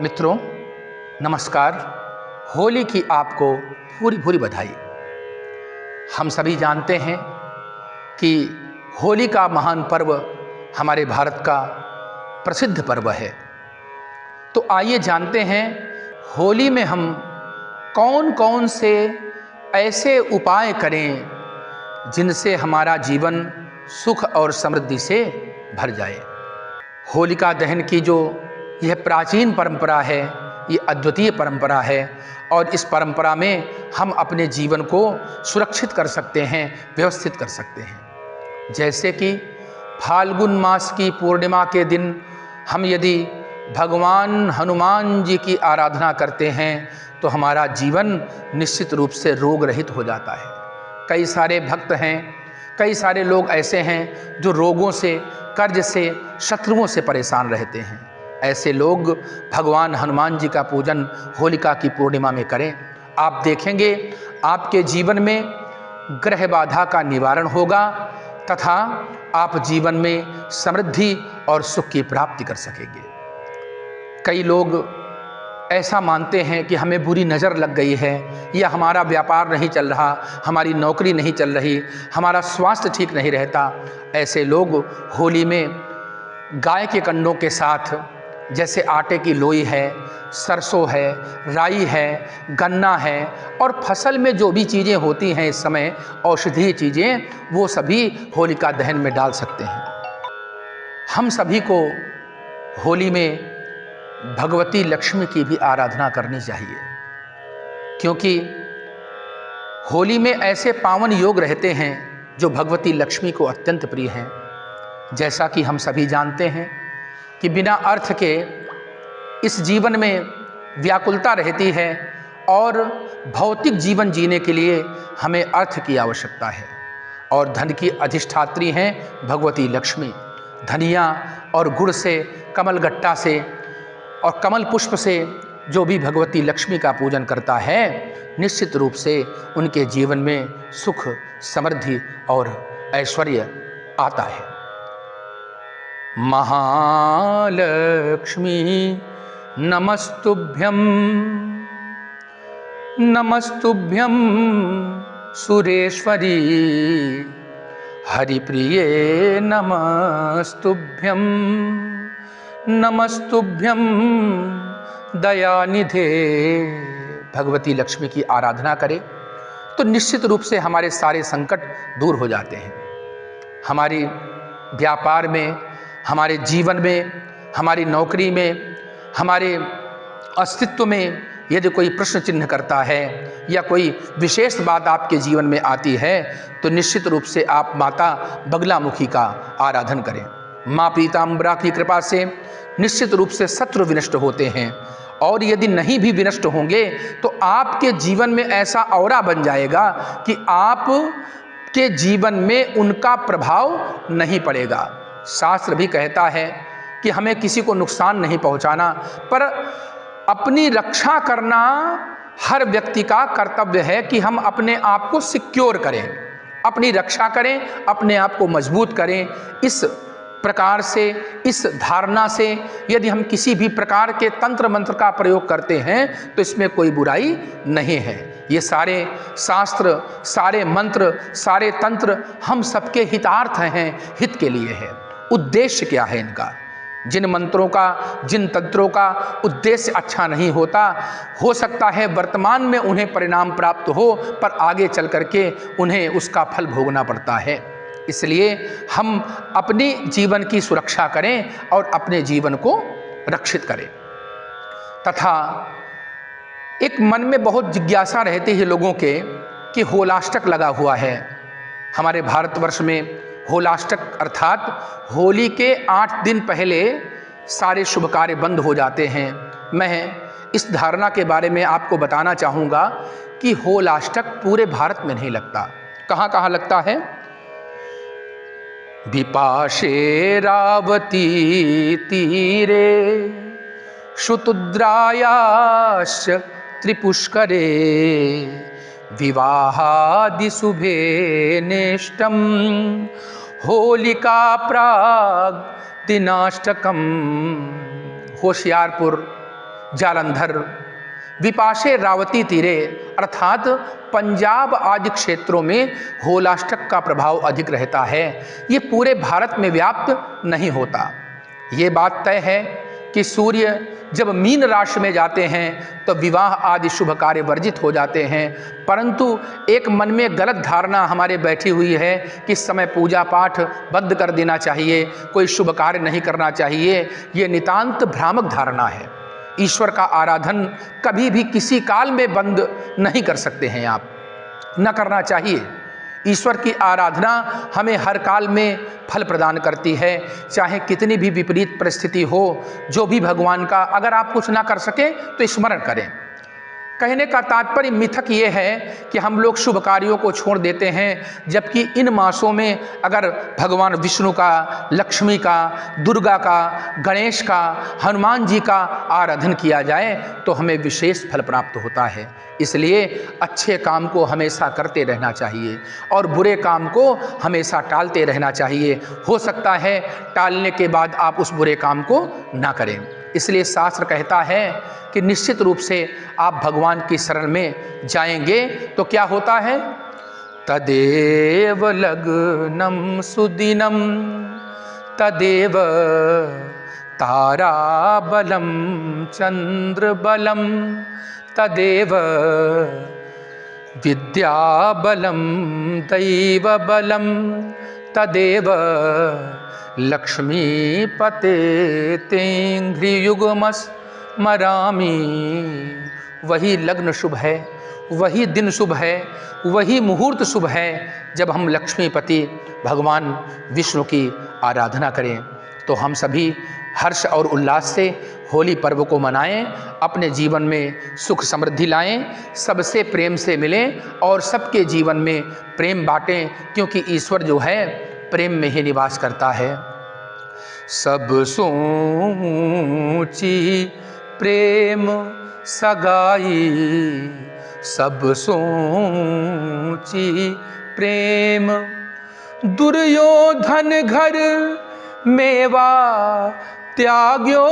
मित्रों, नमस्कार। होली की आपको पूरी पूरी बधाई। हम सभी जानते हैं कि होली का महान पर्व हमारे भारत का प्रसिद्ध पर्व है। तो आइए जानते हैं होली में हम कौन कौन से ऐसे उपाय करें जिनसे हमारा जीवन सुख और समृद्धि से भर जाए। होलिका दहन की जो यह प्राचीन परंपरा है, ये अद्वितीय परंपरा है और इस परंपरा में हम अपने जीवन को सुरक्षित कर सकते हैं, व्यवस्थित कर सकते हैं। जैसे कि फाल्गुन मास की पूर्णिमा के दिन हम यदि भगवान हनुमान जी की आराधना करते हैं तो हमारा जीवन निश्चित रूप से रोग रहित हो जाता है। कई सारे भक्त हैं, कई सारे लोग ऐसे हैं जो रोगों से, कर्ज से, शत्रुओं से परेशान रहते हैं। ऐसे लोग भगवान हनुमान जी का पूजन होलिका की पूर्णिमा में करें। आप देखेंगे आपके जीवन में ग्रह बाधा का निवारण होगा तथा आप जीवन में समृद्धि और सुख की प्राप्ति कर सकेंगे। कई लोग ऐसा मानते हैं कि हमें बुरी नज़र लग गई है, या हमारा व्यापार नहीं चल रहा, हमारी नौकरी नहीं चल रही, हमारा स्वास्थ्य ठीक नहीं रहता। ऐसे लोग होली में गाय के कंडों के साथ, जैसे आटे की लोई है, सरसों है, राई है, गन्ना है और फसल में जो भी चीज़ें होती हैं इस समय औषधीय चीज़ें, वो सभी होलिका दहन में डाल सकते हैं। हम सभी को होली में भगवती लक्ष्मी की भी आराधना करनी चाहिए, क्योंकि होली में ऐसे पावन योग रहते हैं जो भगवती लक्ष्मी को अत्यंत प्रिय हैं। जैसा कि हम सभी जानते हैं कि बिना अर्थ के इस जीवन में व्याकुलता रहती है और भौतिक जीवन जीने के लिए हमें अर्थ की आवश्यकता है। और धन की अधिष्ठात्री हैं भगवती लक्ष्मी। धनिया और गुड़ से, कमल गट्टा से और कमल पुष्प से जो भी भगवती लक्ष्मी का पूजन करता है, निश्चित रूप से उनके जीवन में सुख, समृद्धि और ऐश्वर्य आता है। महालक्ष्मी नमस्तुभ्यं, नमस्तुभ्यं सुरेश्वरी, हरिप्रिये नमस्तुभ्यं, नमस्तुभ्यं दयानिधे। भगवती लक्ष्मी की आराधना करें तो निश्चित रूप से हमारे सारे संकट दूर हो जाते हैं। हमारी व्यापार में, हमारे जीवन में, हमारी नौकरी में, हमारे अस्तित्व में यदि कोई प्रश्न चिन्ह करता है या कोई विशेष बात आपके जीवन में आती है तो निश्चित रूप से आप माता बगलामुखी का आराधन करें। माँ पीताम्बरा की कृपा से निश्चित रूप से शत्रु विनष्ट होते हैं, और यदि नहीं भी विनष्ट होंगे तो आपके जीवन में ऐसा औरा बन जाएगा कि आप के जीवन में उनका प्रभाव नहीं पड़ेगा। शास्त्र भी कहता है कि हमें किसी को नुकसान नहीं पहुंचाना, पर अपनी रक्षा करना हर व्यक्ति का कर्तव्य है कि हम अपने आप को सिक्योर करें, अपनी रक्षा करें, अपने आप को मजबूत करें। इस प्रकार से, इस धारणा से यदि हम किसी भी प्रकार के तंत्र मंत्र का प्रयोग करते हैं तो इसमें कोई बुराई नहीं है। ये सारे शास्त्र, सारे मंत्र, सारे तंत्र हम सबके हितार्थ हैं, हित के लिए है। उद्देश्य क्या है इनका? जिन मंत्रों का, जिन तंत्रों का उद्देश्य अच्छा नहीं होता, हो सकता है वर्तमान में उन्हें परिणाम प्राप्त हो, पर आगे चल करके उन्हें उसका फल भोगना पड़ता है। इसलिए हम अपनी जीवन की सुरक्षा करें और अपने जीवन को रक्षित करें। तथा एक मन में बहुत जिज्ञासा रहती है लोगों के कि होलाष्टक लगा हुआ है। हमारे भारतवर्ष में होलाष्टक अर्थात होली के 8 दिन पहले सारे शुभ कार्य बंद हो जाते हैं। मैं इस धारणा के बारे में आपको बताना चाहूँगा कि होलाष्टक पूरे भारत में नहीं लगता। कहाँ कहाँ लगता है? विपाशे रावती तीरे, शुतुद्रायाश्च त्रिपुष्करे, विवाहादि शुभे नेष्टम, होलिका प्राग दिनाष्टकम। होशियारपुर, जालंधर, विपाशे रावती तीरे अर्थात पंजाब आदि क्षेत्रों में होलाष्टक का प्रभाव अधिक रहता है। ये पूरे भारत में व्याप्त नहीं होता। ये बात तय है कि सूर्य जब मीन राशि में जाते हैं तो विवाह आदि शुभ कार्य वर्जित हो जाते हैं, परंतु एक मन में गलत धारणा हमारे बैठी हुई है कि इस समय पूजा पाठ बंद कर देना चाहिए, कोई शुभ कार्य नहीं करना चाहिए। ये नितांत भ्रामक धारणा है। ईश्वर का आराधन कभी भी किसी काल में बंद नहीं कर सकते हैं आप, न करना चाहिए। ईश्वर की आराधना हमें हर काल में फल प्रदान करती है, चाहे कितनी भी विपरीत परिस्थिति हो। जो भी भगवान का अगर आप कुछ ना कर सके तो स्मरण करें। कहने का तात्पर्य मिथक ये है कि हम लोग शुभ कार्यों को छोड़ देते हैं, जबकि इन मासों में अगर भगवान विष्णु का, लक्ष्मी का, दुर्गा का, गणेश का, हनुमान जी का आराधन किया जाए तो हमें विशेष फल प्राप्त होता है। इसलिए अच्छे काम को हमेशा करते रहना चाहिए और बुरे काम को हमेशा टालते रहना चाहिए। हो सकता है टालने के बाद आप उस बुरे काम को ना करें। इसलिए शास्त्र कहता है कि निश्चित रूप से आप भगवान की शरण में जाएंगे तो क्या होता है, तदेव लग्नम सुदिनम तदेव ताराबलम चंद्रबलम तदेव विद्याबलम दैवबलम तदेव लक्ष्मीपते तेंघ्रियुगमस्मरामि। वही लग्न शुभ है, वही दिन शुभ है, वही मुहूर्त शुभ है जब हम लक्ष्मीपति भगवान विष्णु की आराधना करें। तो हम सभी हर्ष और उल्लास से होली पर्व को मनाएं, अपने जीवन में सुख समृद्धि लाएं, सबसे प्रेम से मिलें और सबके जीवन में प्रेम बांटें, क्योंकि ईश्वर जो है प्रेम में ही निवास करता है। सब सोची प्रेम सगाई, सब सोची प्रेम, दुर्योधन घर मेवा त्याग्यो,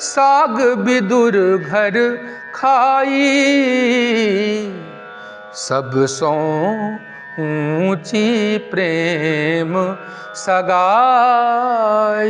साग विदुर घर खाई। सब ऊंची प्रेम सगाई।